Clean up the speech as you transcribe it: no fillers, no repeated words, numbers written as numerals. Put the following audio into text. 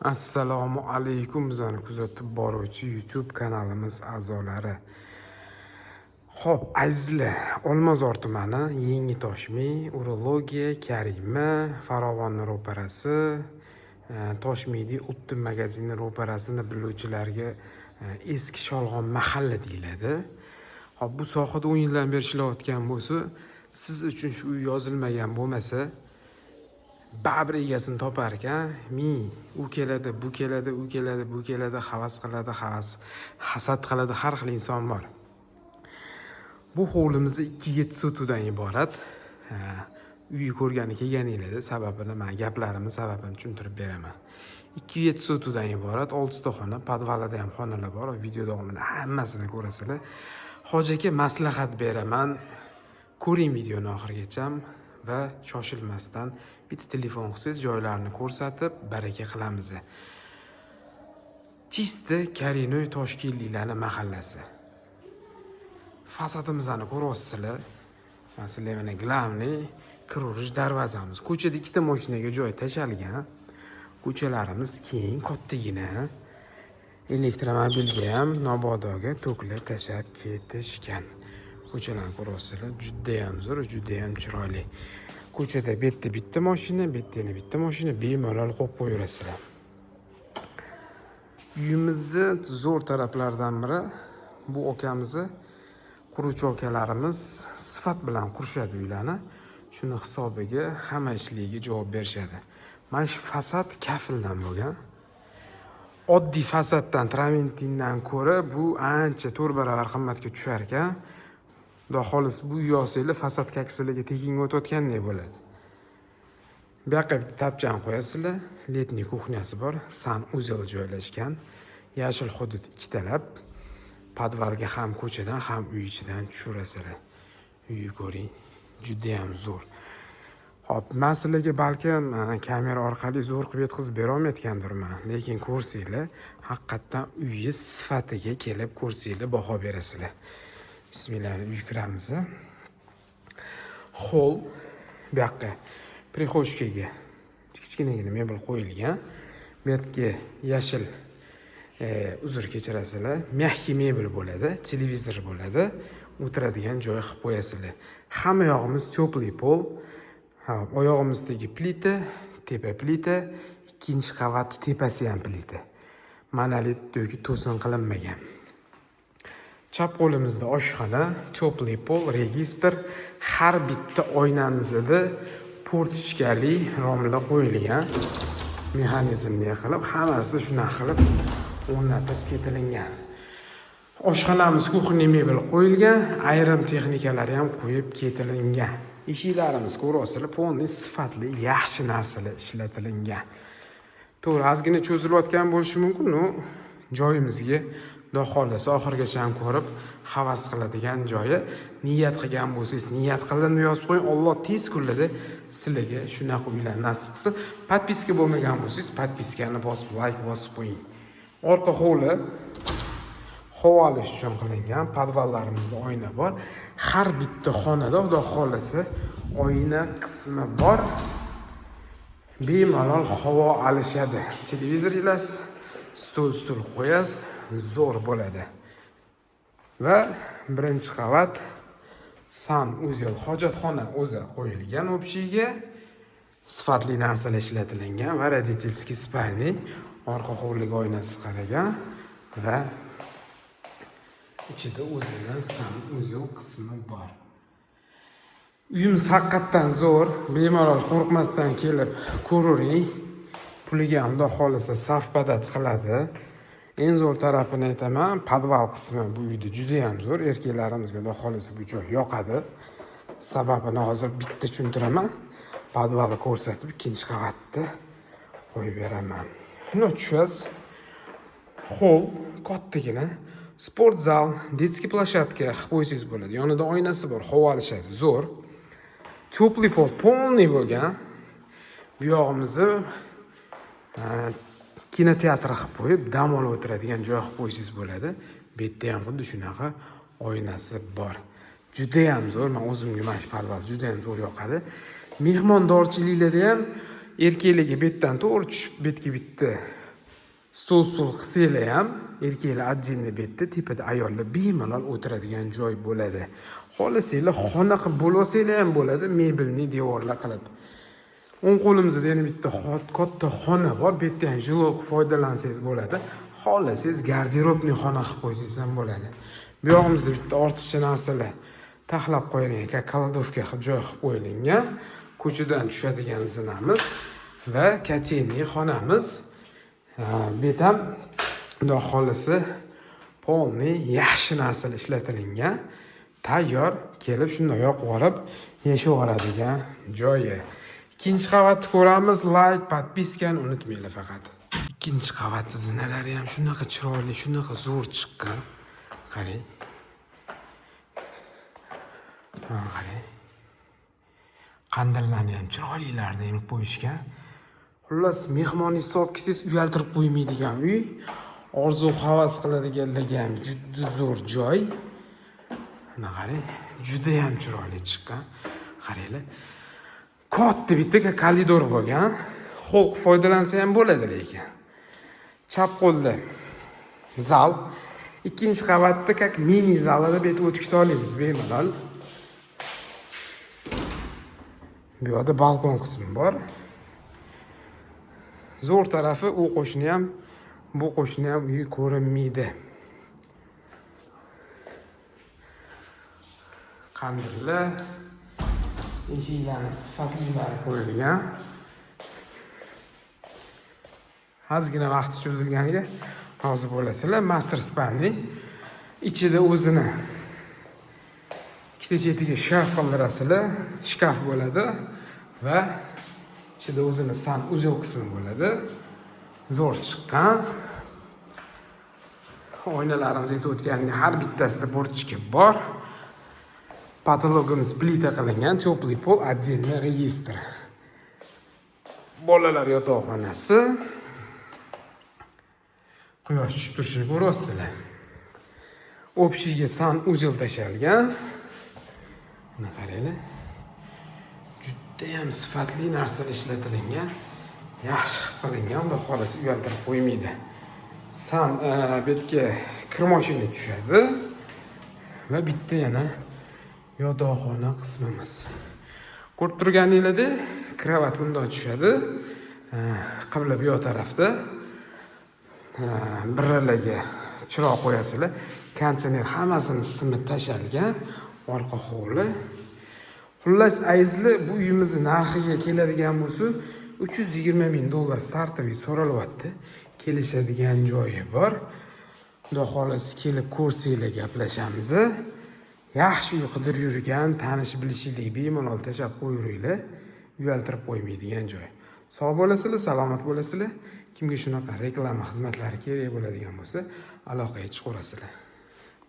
Assalomu alaykum bizani kuzatib boruvchi YouTube kanalimiz a'zolari. Xo'p, azizlar, Olmazor tumani Yangi-Toshmi urologiya Karima Farovon ro'parasi Toshmidi Optim magazini ro'parasini biluvchilarga eski Sholg'on mahalla deyiladi. Xo'p, bu sohada 10 yildan beri ishlayotgan bo'lsa, siz uchun shu uy yozilmagan bo'lmasa, baribir egasini topar ekan. U keladi, bu keladi, u keladi, bu keladi, havas qiladi, hasad qiladi, har xil inson bor. Bu hovlimizni 2 sotuvdan iborat. Uyni ko'rgani kelganinglarda sababini, men gaplarimni sababini tushuntirib beraman. 2 sotuvdan iborat, 6 ta xona, podvalida ham xonalar bor. Video davomida hammasini ko'rasizlar. Hoji aka maslahat beraman. Ko'ring videoni oxirigacha va shoshilmasdan bitta telefon qilsangiz joylarini ko'rsatib baraka qilamiz. Chista Karinoy Toshkentliklarning mahallasi. Fasadimizni ko'ryapsizlar. Masalan, mana glavniy kiruvchi darvozamiz. Ko'chada 2 ta mashinaga joy tashalgan. Ko'chalarimiz keng, kattagina. Elektromobilga ham Nobodoga to'klar tashab ketishgan. Ko'chalarni ko'ryapsizlar, juda ham zo'r, juda ham chiroyli. Ko'chada bitta mashina, bitta mashina bemalol qo'yib qo'yasizlar. Uyimizni zo'r taraflaridan biri bu akamizni quruvchi akalarimiz sifat bilan qurishadi uylarni. Shuni hisobiga hamma ishligiga javob berishadi. Mana shu fasad kafildan bo'lgan. Oddiy fasaddan, traventindan ko'ra bu ancha 4 barobar qimmatga tushar ekan. Xudo xolis bu uy olsanglar fasad kaksiliga tekinga o'tayotgandek bo'ladi. Bu yoqqa bitta tapchani qo'yasizlar. Letniy kuxnyasi bor. Sanuzel joylashgan. Yashil hudud 2 talab. Podvalga ham ko'chadan, ham uy ichidan tushirasizlar. Uyni ko'ring. Juda ham zo'r. Hop, men sizlarga balkim kamera orqali zo'r qilib yetkazib bera olmayotgandirman, lekin ko'rsanglar, haqiqatan uyi sifatiga kelib ko'rsanglar, baho berasizlar. Bismillah, uy kiramiz. Hol bu yoqqa prixoshkaga kichkinagina mebel qo'yilgan. Bu yerga yashil uzr kechirasizlar, mягкий mebel bo'ladi, televizor bo'ladi, o'tiradigan joy qilib qo'yasizlar. Hamma yog'imiz teplый pol. Oyog'imizdagi plita, tepa plita, 2-qavat tepasi ham plita. Monolit to'sin qilinmagan. Chap qo'limizda oshxona, teplый pol, registr, har bitta oynamizda portichkali romlar qo'yilgan. Mexanizmni qilib, hammasida shunaqa qilib o'rnatib ketilgan. Oshxonamiz kuxniy mebel qo'yilgan, ayrim texnikalar ham qo'yib ketilgan. Eshiklarimiz ko'ryapsizlar, polniy sifatli, yaxshi narsalar ishlatilgan. To'g'ri, ozgina cho'zilayotgan bo'lishi mumkin, joyimizga Xudo xolasa oxirigacha ham ko'rib, havas qiladigan joyi. Niyat qilgan bo'lsangiz, niyat qilib yozib qo'ying. Alloh tez kunlarda sizlarga shunaqa uylar nasib qilsin. Podpiska bo'lmagan bo'lsangiz, podpiskani bosib, like bosib qo'ying. Orqa hovli havo olish uchun qilingan. Podvallarimizda oyna bor. Har bitta xonada Xudo xolasa oyna qismi bor. Bemalol havo olishadi. Televizor ilasiz, stol qo'yasiz, zo'r bo'ladi. Va 1-qavat Sanuzel hojatxona o'zi qo'yilgan o'pchiga. Sifatli narsalar ishlatilgan va родительский spalni, orqa hovliga oynasi qaragan va ichida o'zini Sanuzel qismi bor. Uyimiz haqiqatan zo'r, bemalol qo'rqmasdan kelib ko'ring. Puliga Xudo xolasa savpadat qiladi. Eng zo'r tarafini aytaman, podval qismi bu uyda juda ham zo'r. Erkaklarimizga Xudo xolasa bu joy yoqadi. Sababini hozir bitta tushuntiraman. Podvalni ko'rsatib 2-qavatda qo'yib beraman. Shuni tushasiz. Hol kattagina sport zal, детский площадка qilib qo'ysangiz bo'ladi. Yonida oynasi bor, havo olishadi, zo'r. Teplый pol полный bo'lgan. Bu yog'imizni kinoteatr qilib qo'yib, dam olib o'tiradigan joy qilib qo'ysangiz bo'ladi. Bu yerda ham xuddi shunaqa oynasi bor. Juda ham zo'r, men o'zimga mana shu podval juda ham zo'r yoqadi. Mehmondorchiliklarda ham erkaklarga betdan to'g'ri tushib, betga bitta Stol qilsanglar ham erkaklar отдельно betda, tepada ayollar bemalol o'tiradigan joy bo'ladi. Xohlasanglar xona qilib bo'lsanglar ham bo'ladi, mebelni devorlar qilib. O'ng qo'limizda yana bitta katta xona bor. Bu yerda ham jilol foydalansangiz bo'ladi. Xohlasangiz garderobli xona qilib qo'ysangiz ham bo'ladi. Bu yog'imizda bitta ortiqcha narsalar taxlab qo'yilgan, kladovka qilib joy qilib qo'yilgan. Ko'chadan tushadigan zinamiz va katenli xonamiz. Bu ham xudo xolisi polni yaxshi narsalar ishlatilgan, tayyor kelib shunday yoqib yashayveradigan joyi. Ikkinchi qavatni ko'ramiz. Like, podpiskani unutmanglar faqat. Ikkinchi qavat zinalari ham shunaqa chiroyli, shunaqa zo'r chiqqan. Qarang. Qarang. Qandillarni ham chiroylilarni ilib qo'yishgan. Xullas, mehmonningiz olib kelsangiz uyaltirib qo'ymaydigan uy. Orzu havas qiladiganlarga ham juda zo'r joy. Mana qarang, juda ham chiroyli chiqqan. Qaranglar. Katta bitta koridor bo'lgan. Xalq foydalansa ham bo'ladi lekin. Chap qo'lda zal, ikkinchi qavatda как mini zalda bet o'tkazib olamiz bemalol. Bu yerda balkon qismi bor. Zo'r tarafi u qo'shni ham, bu qo'shni ham uyi ko'rinmaydi. Qandillar, eshiklarni sifatlilari qo'yilgan. Ozgina vaqt cho'zilganiga hozir bo'lasizlar. Master spanning ichida o'zini ikkita chetiga shkaf qildirasizlar. Shkaf bo'ladi va ichida o'zini uzel qismi bo'ladi. Zo'r chiqqan. Oynalarimiz aytib o'tganimdek har bittasida borchka bor. Patologimiz plita qilingan, teplый pol, отдельный registr. Bolalar yotoqxonasi. Quyosh tushib turishini ko'ryapsizlar. Общийga uzel tashalgan. Mana qaranglar. Juda ham sifatli narsalar ishlatilgan. Yaxshi qilingan, xudo xolisi uyaltirib qo'ymaydi. Betga kirmoshina tushadi va bitta yana yotoqxona qismimiz. Ko'rib turganinglarda kravat bunday tushadi. Qibla bu tarafda. Birlarga chiroq qo'yasizlar. Konditsioner hammasini simib tashalgan. Orqa hovli. Xullas, ayzli bu uyimizni narxiga keladigan bo'lsa, $320,000 startoviy so'ralyapti. Kelishadigan joyi bor. Xudo xolisi kelib ko'rsanglar gaplashamiz. Yaxshi uy qidirib yurgan, tanish bilishinglar bemalol tashab qo'yinglar. Uyaltirib qo'ymaydigan joy. Sog' bo'lasizlar, salomat bo'lasizlar. Kimga shunaqa reklama xizmatlari kerak bo'ladigan bo'lsa, aloqaga chiqaverasizlar.